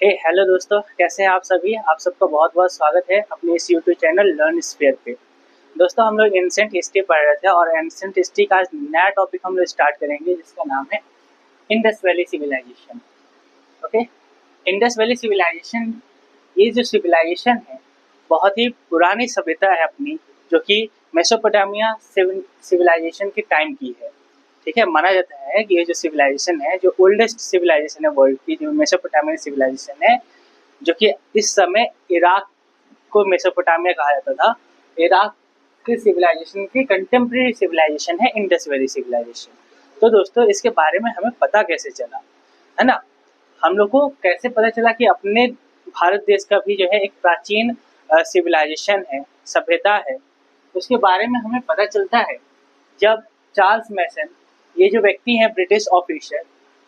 Hello दोस्तों, कैसे हैं आप सभी। आप सबका बहुत बहुत स्वागत है अपने इस यूट्यूब चैनल लर्न स्फीयर पे। दोस्तों, हम लोग एंशिएंट हिस्ट्री पढ़ रहे थे और एंशिएंट हिस्ट्री का आज नया टॉपिक हम लोग स्टार्ट करेंगे जिसका नाम है Indus valley civilisation. Okay, Indus valley civilisation, ये जो सिविलाइजेशन है बहुत ही पुरानी सभ्यता है अपनी, जो कि मेसोपोटामिया सिविलाइजेशन के टाइम की है। ठीक है, माना जाता है कि ये जो सिविलाइजेशन है, जो ओल्डेस्ट सिविलाइजेशन है वर्ल्ड की, जो मेसोपोटामियन सिविलाइजेशन है, जो कि इस समय इराक को मेसोपोटामिया कहा जाता था। इराक की सिविलाइजेशन की कंटेम्प्रेरी सिविलाइजेशन है इंडस वैली सिविलाइजेशन। तो दोस्तों, इसके बारे में हमें पता कैसे चला, है ना। हम लोग को कैसे पता चला कि अपने भारत देश का भी जो है एक प्राचीन सिविलाइजेशन है, सभ्यता है। उसके बारे में हमें पता चलता है जब चार्ल्स मैसन, ये जो व्यक्ति हैं ब्रिटिश ऑफिसर,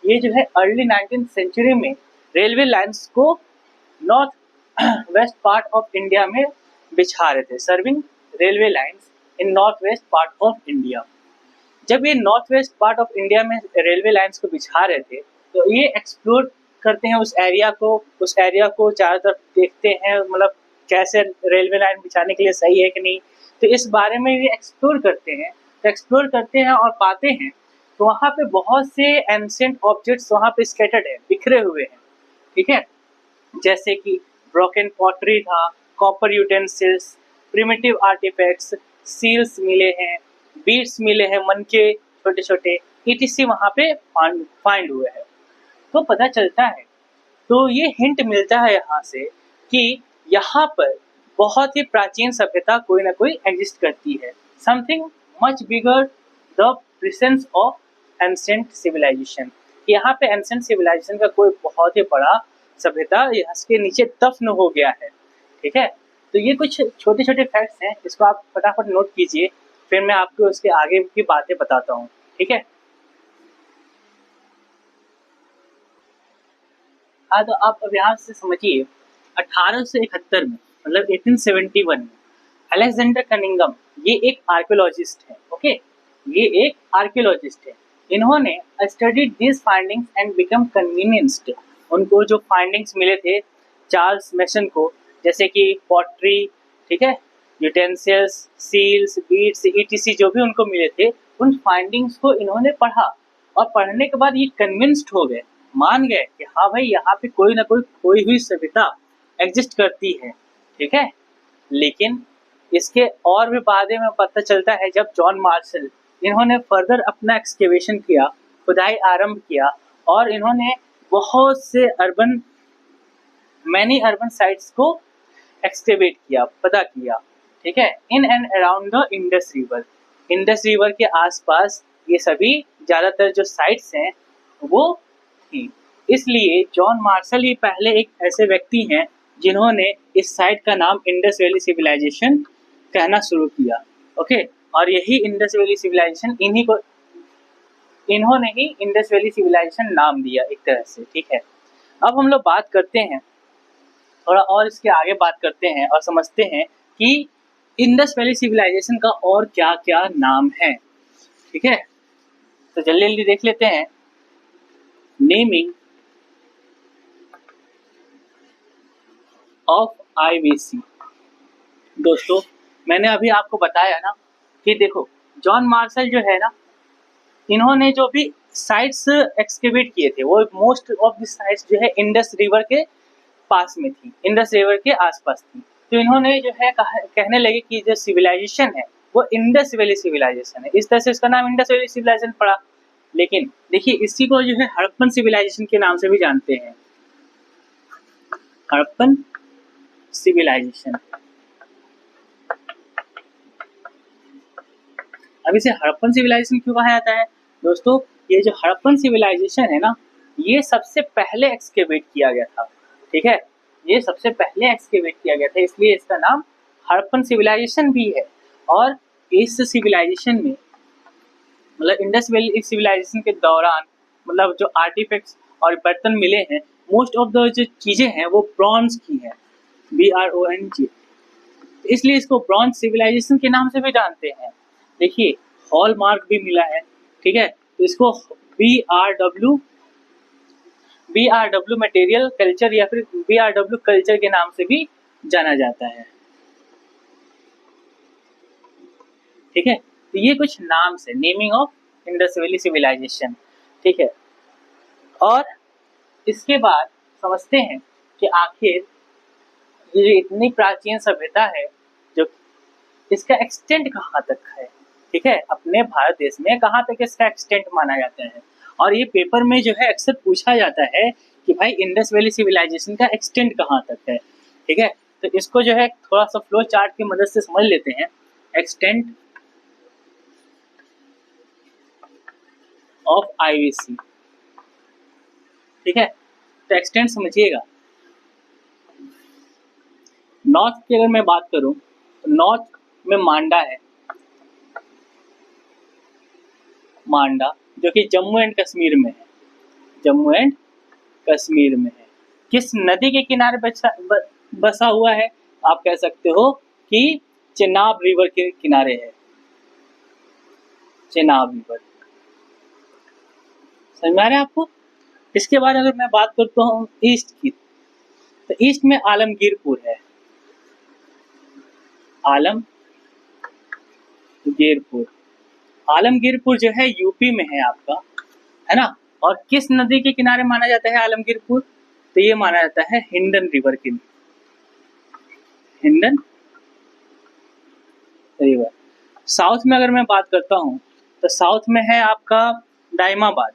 ये जो है अर्ली 19th सेंचुरी में रेलवे लाइंस को north west part of India में बिछा रहे थे, serving railway lines in north west part of India. जब ये north west part of India में रेलवे लाइंस को बिछा रहे थे, तो ये एक्सप्लोर करते हैं उस एरिया को चारों तरफ देखते हैं, मतलब कैसे रेलवे लाइन बिछाने के लिए सही है कि नहीं। तो इस बारे में ये एक्सप्लोर करते हैं और पाते हैं तो वहाँ पे बहुत से एंशिएंट ऑब्जेक्ट्स वहाँ पे स्कैटर्ड है, बिखरे हुए हैं। ठीक है, जैसे कि ब्रोकन पॉटरी था, copper utensils, primitive artefacts, seals मिले हैं, बीड्स मिले हैं, मन के छोटे छोटे ईटीसी वहाँ पे फाइंड हुए हैं। तो पता चलता है, तो ये हिंट मिलता है यहाँ से कि यहाँ पर बहुत ही प्राचीन सभ्यता कोई ना कोई एग्जिस्ट करती है। Something much bigger the presence of ancient civilisation. यहाँ पे एंशिएंट सिविलाइजेशन का कोई बहुत ही बड़ा सभ्यता इसके नीचे दफन हो गया है। ठीक है, तो ये कुछ छोटे छोटे फैक्ट्स हैं, इसको आप फटाफट नोट कीजिए, फिर मैं आपको उसके आगे की बातें बताता हूँ। ठीक है, हाँ, तो आप अब यहाँ से समझिए 1871 में, मतलब 1871 में अलेक्जेंडर कनिंगम, ये एक आर्कियोलॉजिस्ट है। ओके, ये एक आर्कियोलॉजिस्ट है। इन्होंने studied this findings and become convinced. उनको जो फाइंडिंग्स मिले थे चार्ल्स मैसन को, जैसे कि पॉटरी, ठीक है, यूटेंसिल्स, सील्स, बीड्स, ईटीसी जो भी उनको मिले थे, उन फाइंडिंग्स को इन्होंने पढ़ा और पढ़ने के बाद ये कन्विंस्ड हो गए, मान गए कि हाँ भाई, यहाँ पे कोई ना कोई खोई हुई सभ्यता एग्जिस्ट करती है। ठीक है, लेकिन इसके और भी बाद में पता चलता है जब जॉन मार्शल, इन्होंने फर्दर अपना एक्सकेवेशन किया, खुदाई आरंभ किया और इन्होंने बहुत से मैनी अर्बन साइट्स को एक्सकेवेट किया, पता किया। ठीक है, in and around the Indus river के आसपास ये सभी ज़्यादातर जो साइट्स हैं वो थी। इसलिए जॉन मार्शल ही पहले एक ऐसे व्यक्ति हैं जिन्होंने इस साइट का नाम इंडस वैली सिविलाइजेशन कहना शुरू किया। ओके, और यही इंडस वैली सिविलाइजेशन इन्होंने ही इंडस वैली सिविलाइजेशन नाम दिया एक तरह से। ठीक है, अब हम लोग बात करते हैं, थोड़ा और इसके आगे बात करते हैं और समझते हैं कि इंडस वैली सिविलाइजेशन का और क्या क्या नाम है। ठीक है, तो जल्दी जल्दी देख लेते हैं। Naming of IVC. दोस्तों, मैंने अभी आपको बताया ना कि देखो, जॉन मार्शल जो है ना, इन्होंने जो भी साइट्स एक्सकेवेट किए थे वो मोस्ट ऑफ द साइट्स जो है इंडस रिवर के पास में थी, इंडस रिवर के आसपास थी। तो इन्होंने जो है कहने लगे कि जो सिविलाइजेशन है वो इंडस वैली सिविलाइजेशन है, इस तरह से इसका नाम इंडस वैली सिविलाइजेशन पड़ा। लेकिन देखिए, इसी को जो है हड़प्पन सिविलाइजेशन के नाम से भी जानते हैं, हड़प्पन सिविलाइजेशन। अब इसे हड़प्पन सिविलाइजेशन क्यों कहा जाता है दोस्तों? ये जो हड़प्पन सिविलाइजेशन है ना, ये सबसे पहले एक्सकेवेट किया गया था। ठीक है, ये सबसे पहले एक्सकेवेट किया गया था, इसलिए इसका नाम हड़प्पन सिविलाइजेशन भी है। और इस सिविलाइजेशन में, मतलब इंडस वैली सिविलाइजेशन के दौरान, मतलब जो आर्टिफैक्ट्स और बर्तन मिले हैं, मोस्ट ऑफ द जो चीज़ें हैं वो ब्रॉन्ज की हैं, BRONZ, इसलिए इसको ब्रॉन्ज सिविलाइजेशन के नाम से भी जानते हैं। देखिए, हॉल मार्क भी मिला है। ठीक है, तो इसको BRW मटेरियल कल्चर या फिर BRW कल्चर के नाम से भी जाना जाता है। ठीक है, तो ये कुछ नाम से naming of Indus valley civilisation. ठीक है, और इसके बाद समझते हैं कि आखिर ये जो इतनी प्राचीन सभ्यता है, जो इसका एक्सटेंट कहाँ तक है। ठीक है, अपने भारत देश में कहाँ तक इसका एक्सटेंट माना जाता है। और ये पेपर में जो है अक्सर पूछा जाता है कि भाई इंडस वैली सिविलाइजेशन का एक्सटेंट कहाँ तक है। ठीक है, तो इसको जो है थोड़ा सा फ्लो चार्ट की मदद से समझ लेते हैं। Extent of IVC। ठीक है, तो एक्सटेंट समझिएगा। नॉर्थ की अगर मैं बात करूं तो नॉर्थ में मांडा है, मांडा जो कि जम्मू एंड कश्मीर में है, जम्मू एंड कश्मीर में है। किस नदी के किनारे बसा हुआ है, आप कह सकते हो कि चेनाब रिवर के किनारे है, चेनाब रिवर। समझ में आ रहा है आपको। इसके बाद अगर मैं बात करता हूँ ईस्ट की, तो ईस्ट में आलमगीरपुर है, आलमगीरपुर। आलमगीरपुर जो है यूपी में है आपका, है ना। और किस नदी के किनारे माना जाता है आलमगीरपुर, तो ये माना जाता है हिंडन रिवर के, हिंडन रिवर। साउथ में अगर मैं बात करता हूँ तो साउथ में है आपका दाइमाबाद,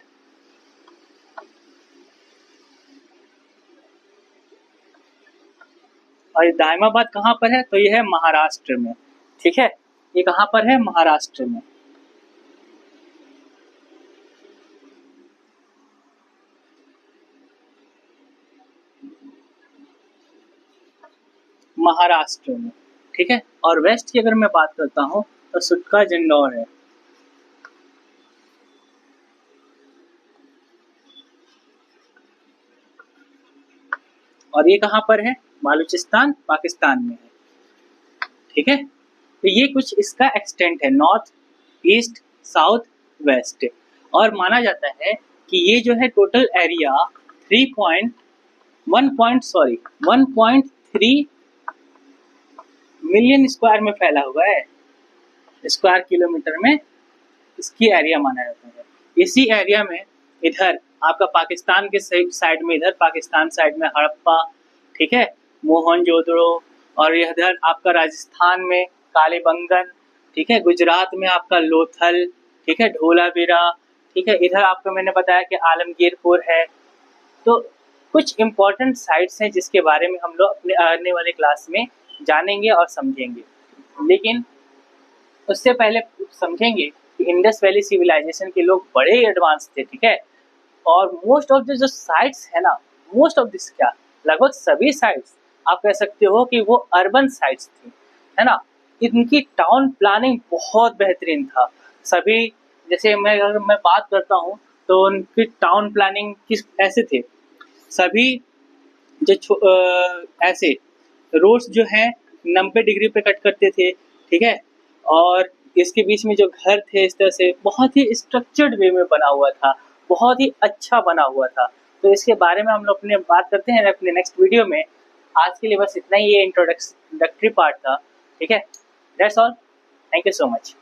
और दाइमाबाद कहाँ पर है, तो ये है महाराष्ट्र में। ठीक है, ये कहाँ पर है, महाराष्ट्र में। महाराष्ट्र में। ठीक है, और वेस्ट की अगर मैं बात करता हूँ तो सुटका जंडौर है, और ये कहाँ पर है, बलूचिस्तान पाकिस्तान में है। ठीक है, तो ये कुछ इसका एक्सटेंट है, नॉर्थ ईस्ट साउथ वेस्ट। और माना जाता है कि ये जो है टोटल एरिया 1.3 मिलियन स्क्वायर में फैला हुआ है, स्क्वायर किलोमीटर में इसकी एरिया माना जाता है। इसी एरिया में इधर आपका पाकिस्तान के साइड में, इधर पाकिस्तान साइड में हड़प्पा, ठीक है, मोहनजोदड़ो, और इधर आपका राजस्थान में कालीबंगन, ठीक है, गुजरात में आपका लोथल, ठीक है, धोलावीरा, ठीक है, इधर आपको मैंने बताया कि आलमगीरपुर है। तो कुछ इम्पोर्टेंट साइट्स हैं जिसके बारे में हम लोग अपने आने वाले क्लास में जानेंगे और समझेंगे। लेकिन उससे पहले समझेंगे कि इंडस वैली सिविलाइजेशन के लोग बड़े एडवांस थे। ठीक है, और मोस्ट ऑफ द जो साइट्स है ना, मोस्ट ऑफ दिस क्या, लगभग सभी साइट्स आप कह सकते हो कि वो अर्बन साइट्स थी, है ना। इनकी टाउन प्लानिंग बहुत बेहतरीन था। सभी, जैसे अगर मैं बात करता हूँ तो उनकी टाउन प्लानिंग किस ऐसे थे, सभी जो ऐसे रोड्स जो हैं 90 डिग्री पे कट करते थे। ठीक है, और इसके बीच में जो घर थे इस तरह से बहुत ही स्ट्रक्चर्ड वे में बना हुआ था, बहुत ही अच्छा बना हुआ था। तो इसके बारे में हम लोग अपने बात करते हैं अपने नेक्स्ट वीडियो में। आज के लिए बस इतना ही, ये इंट्रोडक्टरी पार्ट था। ठीक है, that's all, thank you so much.